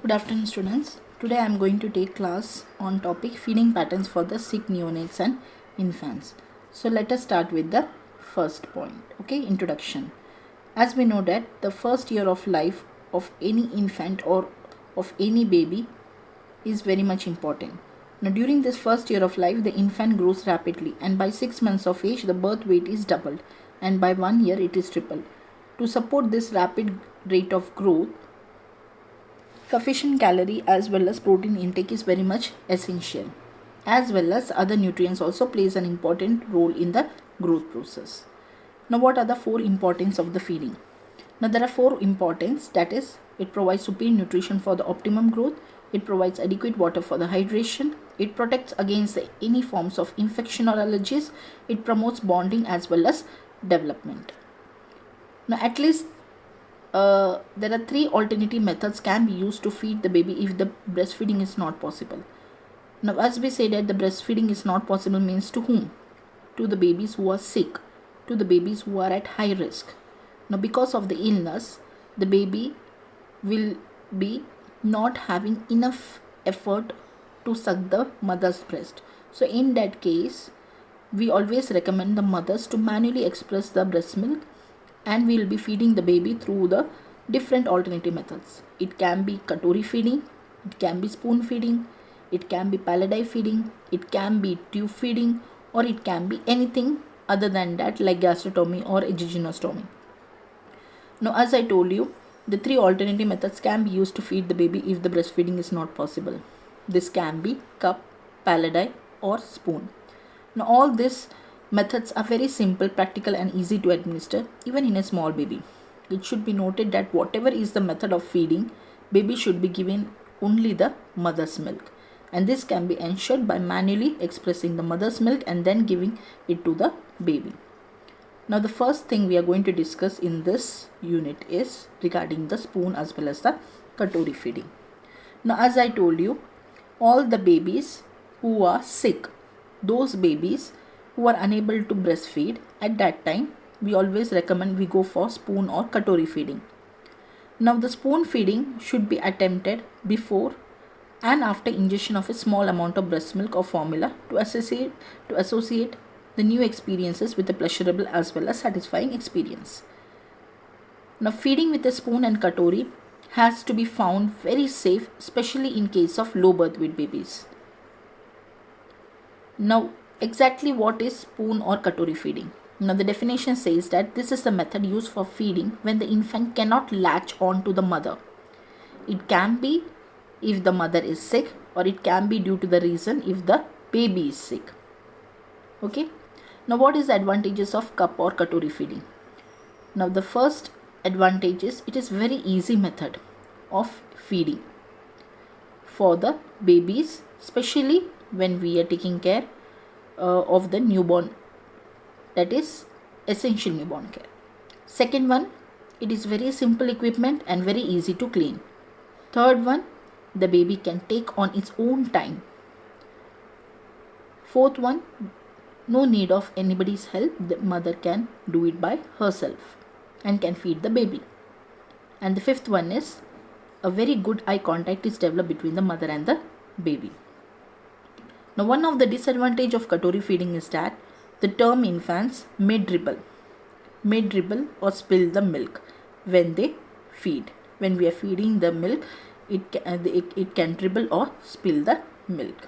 Good afternoon, students. Today I am going to take class on topic feeding patterns for the sick neonates and infants. So let us start with the first point. Okay, introduction. As we know that the first year of life of any infant or of any baby is very much important. Now during this first year of life, the infant grows rapidly, and by 6 months of age the birth weight is doubled, and by 1 year it is tripled. To support this rapid rate of growth, sufficient calorie as well as protein intake is very much essential, as well as other nutrients also plays an important role in the growth process. Now what are the four importance of the feeding? Now there are four importance, that is, it provides superior nutrition for the optimum growth, it provides adequate water for the hydration, it protects against any forms of infection or allergies, it promotes bonding as well as development. Now at least there are three alternative methods can be used to feed the baby if the breastfeeding is not possible. Now as we say that the breastfeeding is not possible means to whom? To the babies who are sick, to the babies who are at high risk. Now because of the illness, the baby will be not having enough effort to suck the mother's breast. So in that case, we always recommend the mothers to manually express the breast milk, and we will be feeding the baby through the different alternative methods. It can be katori feeding, it can be spoon feeding, it can be palatai feeding, it can be tube feeding, or it can be anything other than that like gastrostomy or episiotomy. Now as I told you, the three alternative methods can be used to feed the baby if the breastfeeding is not possible. This can be cup, palatai or spoon. Now all these methods are very simple, practical and easy to administer even in a small baby. It should be noted that whatever is the method of feeding, baby should be given only the mother's milk, and this can be ensured by manually expressing the mother's milk and then giving it to the baby. Now the first thing we are going to discuss in this unit is regarding the spoon as well as the katori feeding. Now as I told you, all the babies who are sick, those babies who are unable to breastfeed, at that time we always recommend we go for spoon or katori feeding. Now the spoon feeding should be attempted before and after ingestion of a small amount of breast milk or formula to associate the new experiences with a pleasurable as well as satisfying experience. Now feeding with a spoon and katori has to be found very safe, especially in case of low birth weight babies. Now exactly what is spoon or katori feeding? Now the definition says that this is the method used for feeding when the infant cannot latch on to the mother. It can be if the mother is sick, or it can be due to the reason if the baby is sick. Okay. Now what is the advantages of cup or katori feeding? Now the first advantage is it is very easy method of feeding for the babies, especially when we are taking care of the newborn, that is essential newborn care. Second one, it is very simple equipment and very easy to clean. Third one, the baby can take on its own time. Fourth one, no need of anybody's help, the mother can do it by herself and can feed the baby. And the fifth one is a very good eye contact is developed between the mother and the baby. Now one of the disadvantage of katori feeding is that the term infants may dribble or spill the milk when they feed. When we are feeding the milk, it can dribble or spill the milk.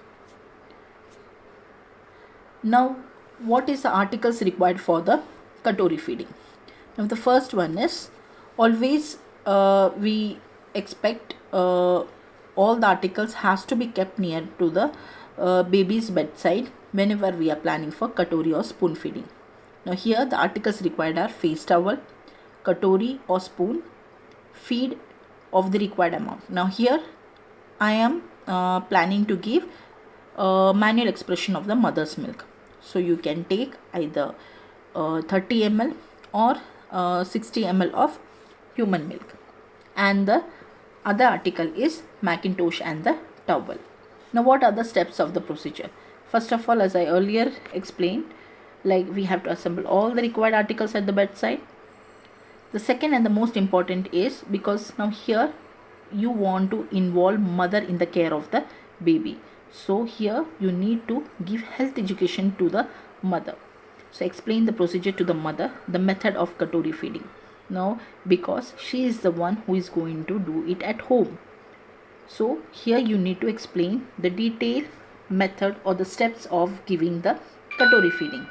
Now what is the articles required for the katori feeding? Now the first one is always we expect all the articles has to be kept near to the baby's bedside whenever we are planning for katori or spoon feeding. Now here the articles required are face towel, katori or spoon, feed of the required amount. Now here I am planning to give manual expression of the mother's milk. So you can take either 30 ml or 60 ml of human milk, and the other article is Macintosh and the towel. Now what are the steps of the procedure? First of all, as I earlier explained, like we have to assemble all the required articles at the bedside. The second and the most important is, because now here you want to involve mother in the care of the baby. So here you need to give health education to the mother. So explain the procedure to the mother, the method of katori feeding. Now, because she is the one who is going to do it at home. So here you need to explain the detailed method or the steps of giving the katori feeding.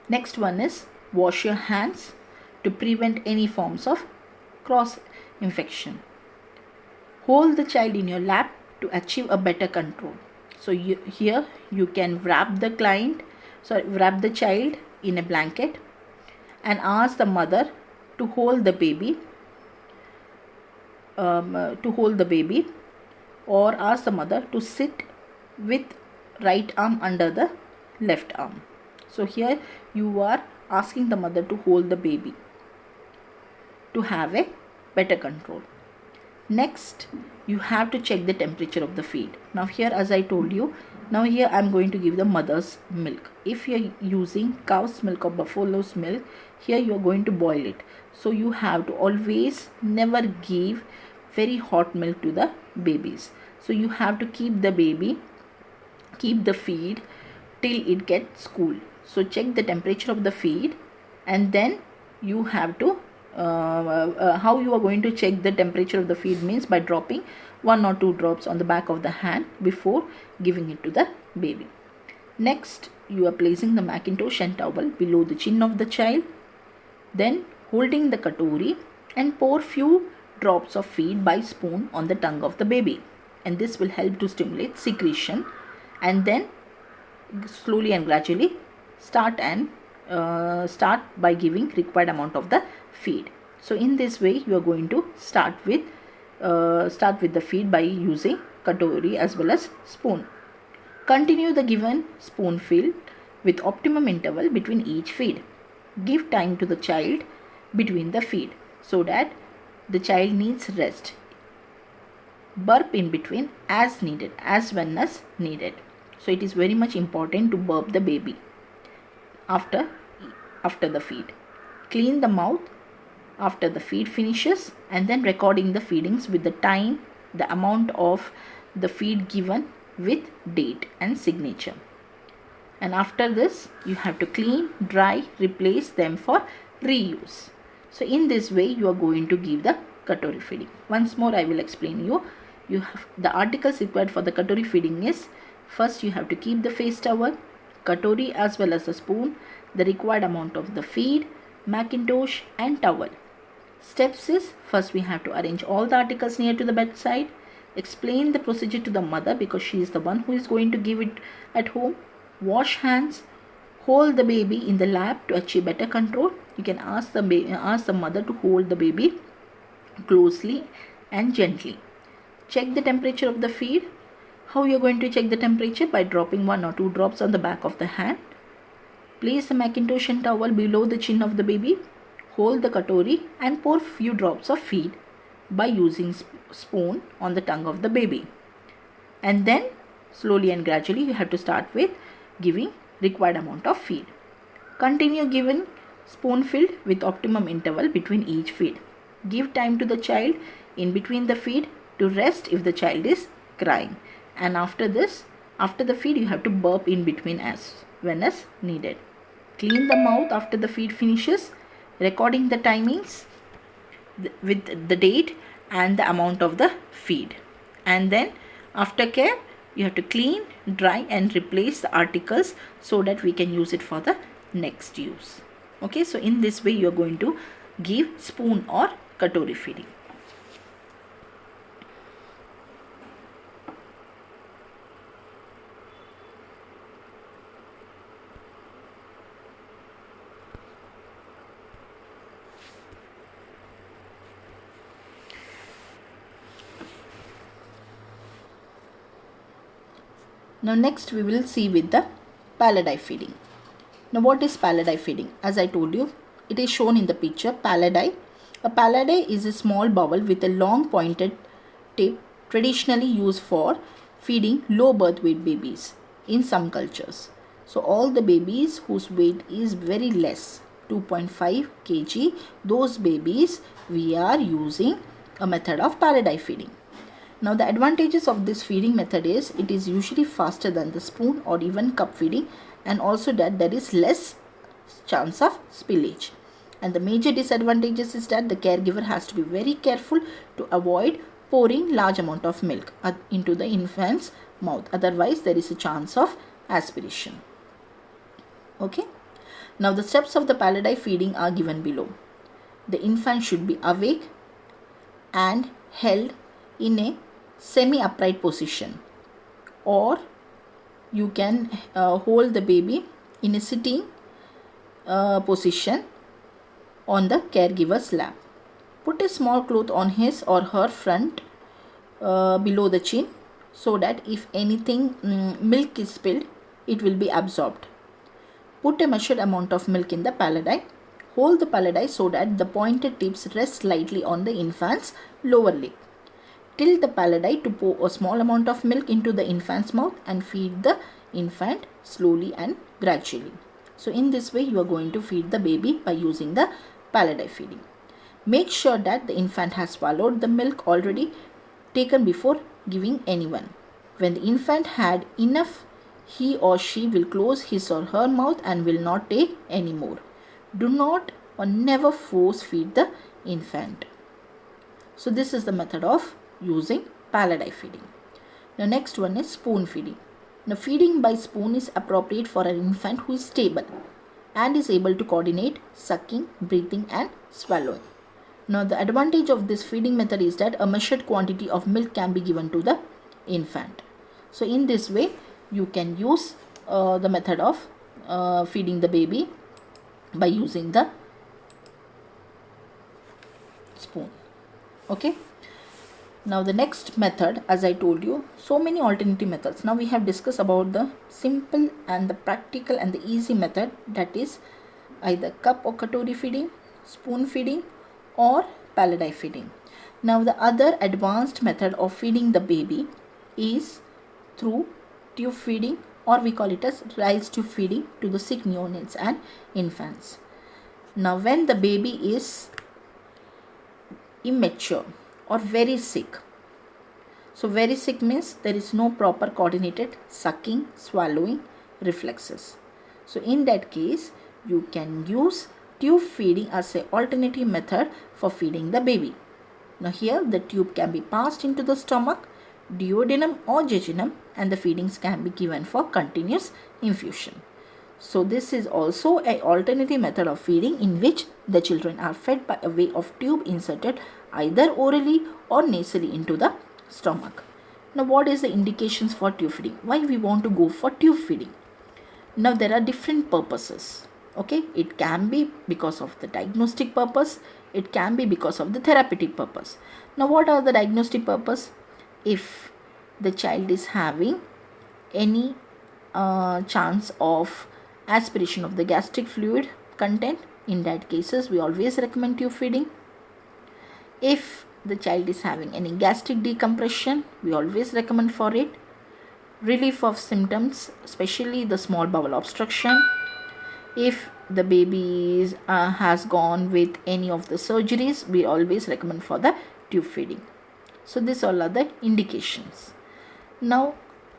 Next one is wash your hands to prevent any forms of cross infection. Hold the child in your lap to achieve a better control. So here you can wrap the child in a blanket and ask the mother to hold the baby, or ask the mother to sit with right arm under the left arm. So here you are asking the mother to hold the baby to have a better control. Next, you have to check the temperature of the feed. Now here, as I told you, now here I am going to give the mother's milk. If you are using cow's milk or buffalo's milk, here you are going to boil it. So you have to always never give very hot milk to the babies. So you have to keep the feed till it gets cool. So check the temperature of the feed, and then you have to how you are going to check the temperature of the feed means by dropping 1 or 2 drops on the back of the hand before giving it to the baby. Next, you are placing the Macintosh and towel below the chin of the child, then holding the katori and pour few drops of feed by spoon on the tongue of the baby, and this will help to stimulate secretion, and then slowly and gradually start by giving required amount of the feed. So in this way you are going to start with the feed by using katori as well as spoon. Continue the given spoon fill with optimum interval between each feed. Give time to the child between the feed so that the child needs rest. Burp in between as needed, as when as needed. So it is very much important to burp the baby after the feed. Clean the mouth after the feed finishes, and then recording the feedings with the time, the amount of the feed given with date and signature. And after this you have to clean, dry, replace them for reuse. So in this way you are going to give the katori feeding. Once more I will explain you. You have the articles required for the katori feeding is: first you have to keep the face towel, katori as well as a spoon, the required amount of the feed, Macintosh and towel. Steps is: first we have to arrange all the articles near to the bedside, explain the procedure to the mother because she is the one who is going to give it at home, wash hands, hold the baby in the lap to achieve better control. You can ask the mother to hold the baby closely and gently. Check the temperature of the feed. How you are going to check the temperature? By dropping 1 or 2 drops on the back of the hand. Place the Macintosh and towel below the chin of the baby. Hold the katori and pour few drops of feed by using spoon on the tongue of the baby. And then slowly and gradually you have to start with giving required amount of feed. Continue giving spoon filled with optimum interval between each feed. Give time to the child in between the feed to rest if the child is crying. And after the feed you have to burp in between as when as needed. Clean the mouth after the feed finishes, recording the timings with the date and the amount of the feed. And then after care you have to clean, dry and replace the articles so that we can use it for the next use. Okay, so in this way you are going to give spoon or katori feeding. Now next we will see with the pallet eye feeding. Now what is pallet eye feeding? As I told you, it is shown in the picture. Pallet eye. A pallet eye is a small bowl with a long pointed tip traditionally used for feeding low birth weight babies in some cultures. So all the babies whose weight is very less, 2.5 kg, those babies we are using a method of pallet feeding. Now the advantages of this feeding method is it is usually faster than the spoon or even cup feeding, and also that there is less chance of spillage. And the major disadvantages is that the caregiver has to be very careful to avoid pouring large amount of milk into the infant's mouth, otherwise there is a chance of aspiration. Okay. Now the steps of the pallet feeding are given below. The infant should be awake and held in a semi-upright position, or you can hold the baby in a sitting position on the caregiver's lap. Put a small cloth on his or her front below the chin, so that if anything milk is spilled, it will be absorbed. Put a measured amount of milk in the pallet. Hold the pallet so that the pointed tips rest lightly on the infant's lower lip. Tilt the pallet to pour a small amount of milk into the infant's mouth and feed the infant slowly and gradually. So in this way you are going to feed the baby by using the pallet feeding. Make sure that the infant has swallowed the milk already taken before giving anyone. When the infant had enough, he or she will close his or her mouth and will not take any more. Do not or never force feed the infant. So this is the method of using pallet feeding. The next one is spoon feeding. Now feeding by spoon is appropriate for an infant who is stable and is able to coordinate sucking, breathing and swallowing. Now the advantage of this feeding method is that a measured quantity of milk can be given to the infant. So in this way you can use the method of feeding the baby by using the spoon. Okay. Now the next method, as I told you, so many alternative methods. Now we have discussed about the simple and the practical and the easy method, that is either cup or katori feeding, spoon feeding or pallet feeding. Now the other advanced method of feeding the baby is through tube feeding, or we call it as rice tube feeding to the sick neonates and infants. Now when the baby is immature or very sick, so very sick means there is no proper coordinated sucking, swallowing reflexes. So in that case you can use tube feeding as an alternative method for feeding the baby. Now here the tube can be passed into the stomach, duodenum or jejunum, and the feedings can be given for continuous infusion. So this is also an alternative method of feeding in which the children are fed by a way of tube inserted either orally or nasally into the stomach. Now what is the indications for tube feeding? Why we want to go for tube feeding? Now there are different purposes. Okay, it can be because of the diagnostic purpose, it can be because of the therapeutic purpose. Now what are the diagnostic purpose? If the child is having any chance of aspiration of the gastric fluid content, in that cases we always recommend tube feeding. If the child is having any gastric decompression, we always recommend for it. Relief of symptoms, especially the small bowel obstruction. If the baby has gone with any of the surgeries, we always recommend for the tube feeding. So these all are the indications. Now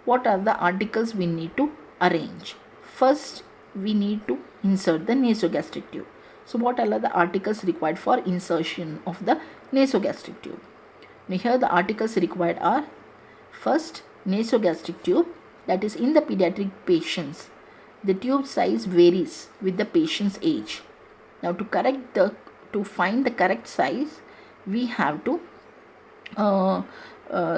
what are the articles we need to arrange? First we need to insert the nasogastric tube. So what are the articles required for insertion of the nasogastric tube? Now here the articles required are: first, nasogastric tube, that is in the pediatric patients the tube size varies with the patient's age. Now to find the correct size, we have to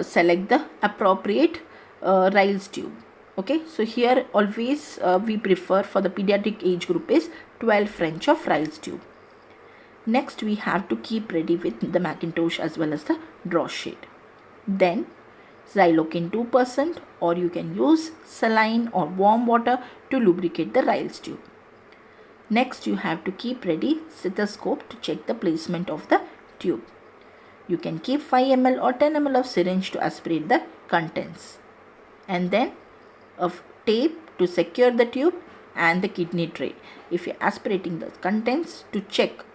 select the appropriate Ryle's tube. Okay, so here always we prefer for the pediatric age group is 12 French of Ryle's tube. Next we have to keep ready with the Macintosh as well as the draw sheet. Then Xylocaine 2%, or you can use saline or warm water to lubricate the Ryle's tube. Next you have to keep ready stethoscope to check the placement of the tube. You can keep 5 ml or 10 ml of syringe to aspirate the contents. And then a tape to secure the tube and the kidney tray. If you're aspirating the contents to check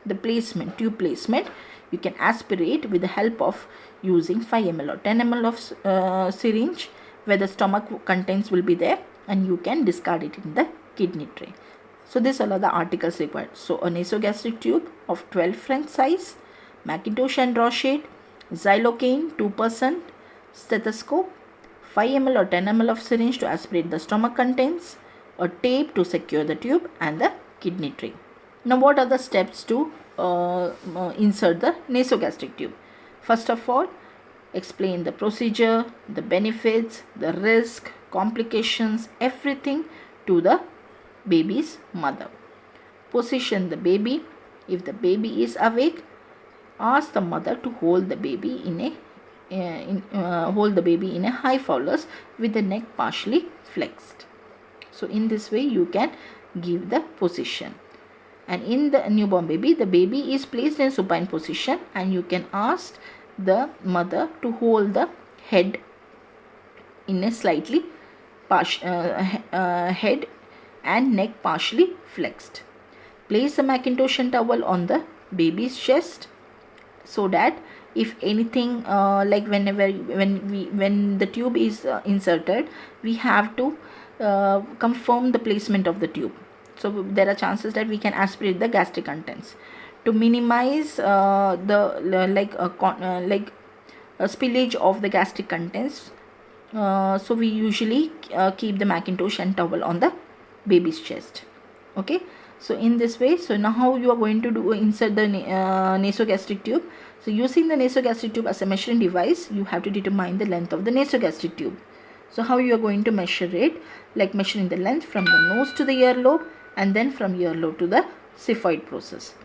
the placement, tube placement, you can aspirate with the help of using 5 ml or 10 ml of syringe where the stomach contents will be there, and you can discard it in the kidney tray. So these all are the articles required. So a nasogastric tube of 12 French size, Mackintosh and Rochette, xylocaine 2%, stethoscope, 5 ml or 10 ml of syringe to aspirate the stomach contents, a tape to secure the tube, and the kidney tray. Now what are the steps to insert the nasogastric tube? First of all, explain the procedure, the benefits, the risk, complications, everything to the baby's mother. Position the baby. If the baby is awake, ask the mother to hold the baby in a high fowlers with the neck partially flexed. So in this way you can give the position. And in the newborn baby, the baby is placed in supine position, and you can ask the mother to hold the head in a slightly head and neck partially flexed. Place a Mackintosh and towel on the baby's chest, so that if anything like when the tube is inserted, we have to confirm the placement of the tube. So there are chances that we can aspirate the gastric contents. To minimize spillage of the gastric contents, so we usually keep the Mackintosh and towel on the baby's chest. Okay, so in this way, so now how you are going to insert the nasogastric tube. So using the nasogastric tube as a measuring device, you have to determine the length of the nasogastric tube. So how you are going to measure it? Like measuring the length from the nose to the earlobe, and then from earlobe to the xiphoid process.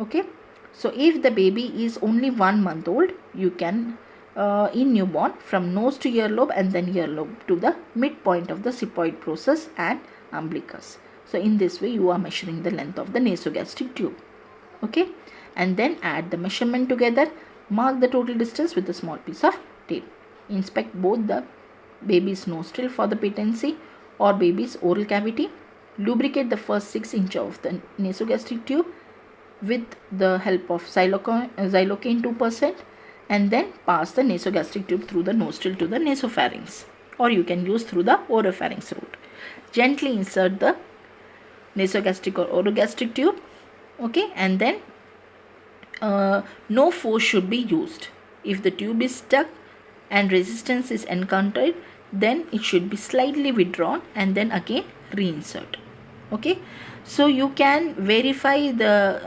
Okay, so if the baby is only 1 month old, you can in newborn from nose to earlobe, and then earlobe to the midpoint of the xiphoid process and umbilicus. So in this way you are measuring the length of the nasogastric tube. Okay, and then add the measurement together. Mark the total distance with a small piece of tape. Inspect both the baby's nostril for the patency or baby's oral cavity. Lubricate the first 6 inches of the nasogastric tube with the help of xylocaine 2%, and then pass the nasogastric tube through the nostril to the nasopharynx, or you can use through the oropharynx route. Gently insert the nasogastric or orogastric tube. Okay, and then no force should be used. If the tube is stuck and resistance is encountered, then it should be slightly withdrawn and then again reinsert. Okay, so you can verify the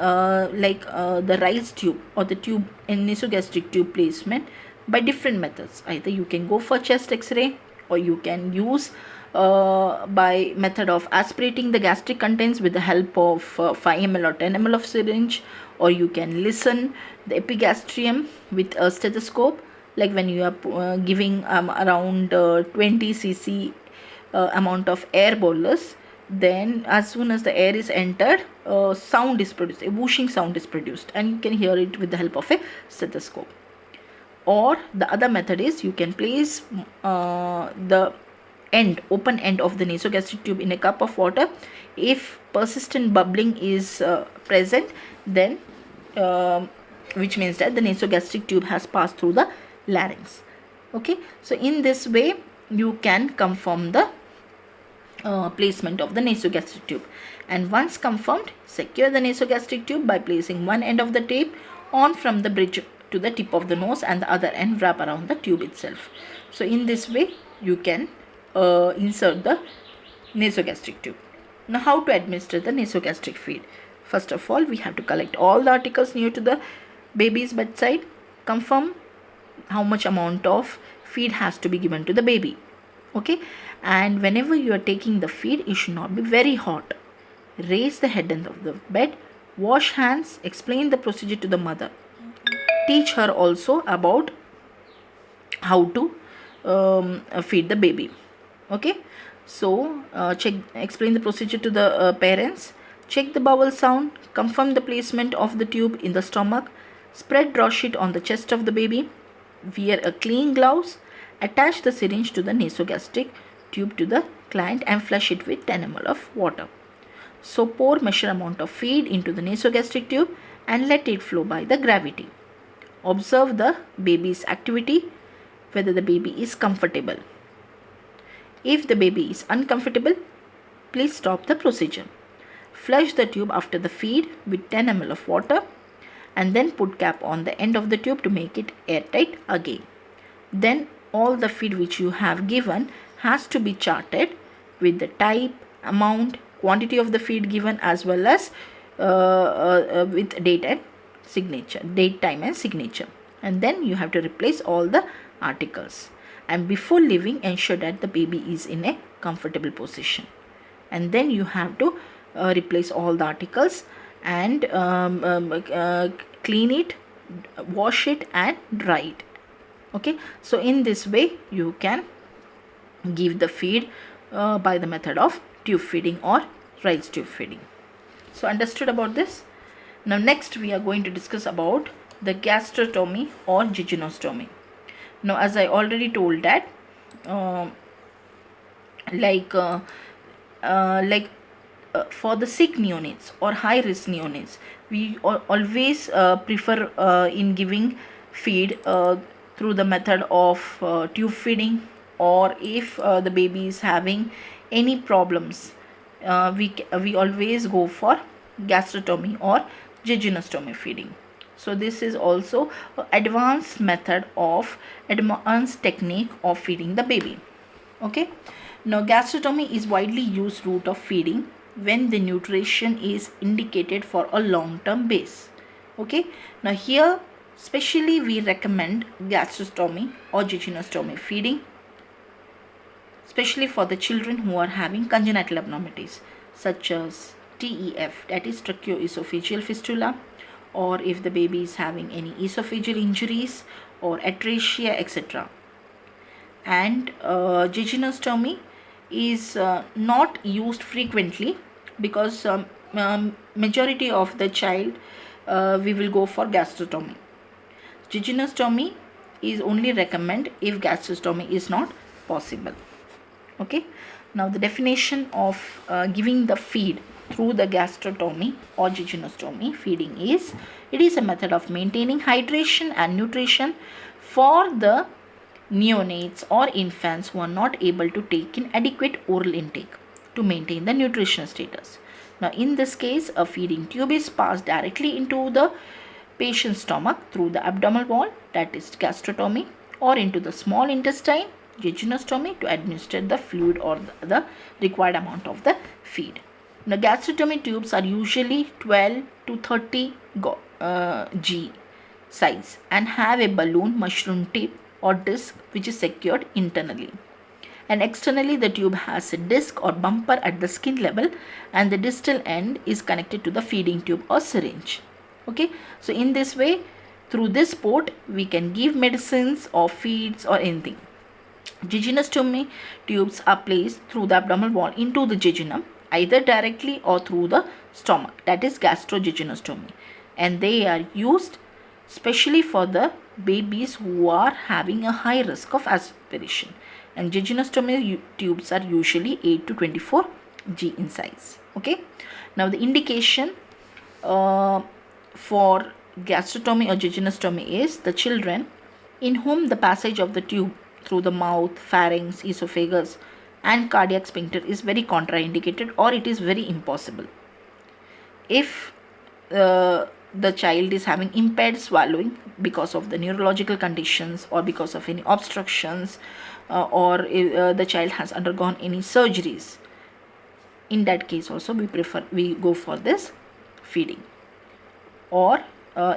the RICE tube or the tube in nasogastric tube placement by different methods. Either you can go for chest x-ray, or you can use by method of aspirating the gastric contents with the help of 5 ml or 10 ml of syringe, or you can listen the epigastrium with a stethoscope, like when you are giving around 20 cc amount of air bolus. Then as soon as the air is entered, sound is produced, a whooshing sound is produced, and you can hear it with the help of a stethoscope. Or the other method is you can place the open end of the nasogastric tube in a cup of water. If persistent bubbling is present, then which means that the nasogastric tube has passed through the larynx. Okay, so in this way you can confirm the placement of the nasogastric tube, and once confirmed, secure the nasogastric tube by placing one end of the tape on from the bridge to the tip of the nose, and the other end wrap around the tube itself. So in this way you can insert the nasogastric tube. Now how to administer the nasogastric feed? First of all, we have to collect all the articles near to the baby's bedside. Confirm how much amount of feed has to be given to the baby. Okay, and whenever you are taking the feed, it should not be very hot. Raise the head end of the bed, wash hands, explain the procedure to the mother. Teach her also about how to feed the baby. Okay, so explain the procedure to the parents. Check the bowel sound, confirm the placement of the tube in the stomach, spread draw sheet on the chest of the baby, wear a clean gloves, attach the syringe to the nasogastric tube to the client and flush it with 10 ml of water. So pour measure amount of feed into the nasogastric tube and let it flow by the gravity. Observe the baby's activity, whether the baby is comfortable. If the baby is uncomfortable, please stop the procedure. Flush the tube after the feed with 10 ml of water and then put cap on the end of the tube to make it airtight again. Then all the feed which you have given has to be charted with the type, amount, quantity of the feed given, as well as with date and signature, date, time and signature. And then you have to replace all the articles. And before leaving, ensure that the baby is in a comfortable position. And then you have to replace all the articles and clean it, wash it and dry it. Okay, so in this way you can give the feed by the method of tube feeding or rice tube feeding. So understood about this? Now next we are going to discuss about the gastrostomy or jejunostomy. Now as I already told that for the sick neonates or high risk neonates, we always prefer in giving feed through the method of tube feeding, or if the baby is having any problems, we always go for gastrostomy or jejunostomy feeding. So this is also advanced method of advanced technique of feeding the baby. Okay, now gastrostomy is widely used route of feeding when the nutrition is indicated for a long-term base. Okay, now here specially we recommend gastrostomy or jejunostomy feeding, especially for the children who are having congenital abnormalities such as TEF, that is tracheoesophageal fistula, or if the baby is having any esophageal injuries or atresia, etc. And jejunostomy is not used frequently because majority of the child we will go for gastrostomy. Jejunostomy is only recommended if gastrostomy is not possible. Okay, now the definition of giving the feed through the gastrostomy or jejunostomy feeding is: it is a method of maintaining hydration and nutrition for the neonates or infants who are not able to take in adequate oral intake to maintain the nutritional status. Now in this case, a feeding tube is passed directly into the patient's stomach through the abdominal wall, that is gastrostomy, or into the small intestine, jejunostomy, to administer the fluid or the required amount of the feed. Now gastrostomy tubes are usually 12 to 30 G size and have a balloon mushroom tip or disc which is secured internally. And externally the tube has a disc or bumper at the skin level, and the distal end is connected to the feeding tube or syringe. Okay, so in this way, through this port we can give medicines or feeds or anything. Jejunostomy tubes are placed through the abdominal wall into the jejunum, either directly or through the stomach, that is gastrojejunostomy, and they are used especially for the babies who are having a high risk of aspiration. And jejunostomy tubes are usually 8 to 24 G in size. Okay, now the indication for gastrostomy or jejunostomy is the children in whom the passage of the tube through the mouth, pharynx, esophagus and cardiac sphincter is very contraindicated, or it is very impossible. If the child is having impaired swallowing because of the neurological conditions or because of any obstructions, or the child has undergone any surgeries, in that case also we go for this feeding. Or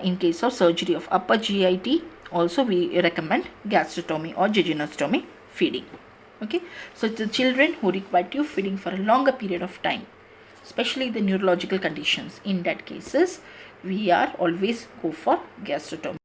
in case of surgery of upper GIT, also we recommend gastrostomy or jejunostomy feeding. Okay, so the children who require tube feeding for a longer period of time, especially the neurological conditions, in that cases we are always go for gastrostomy.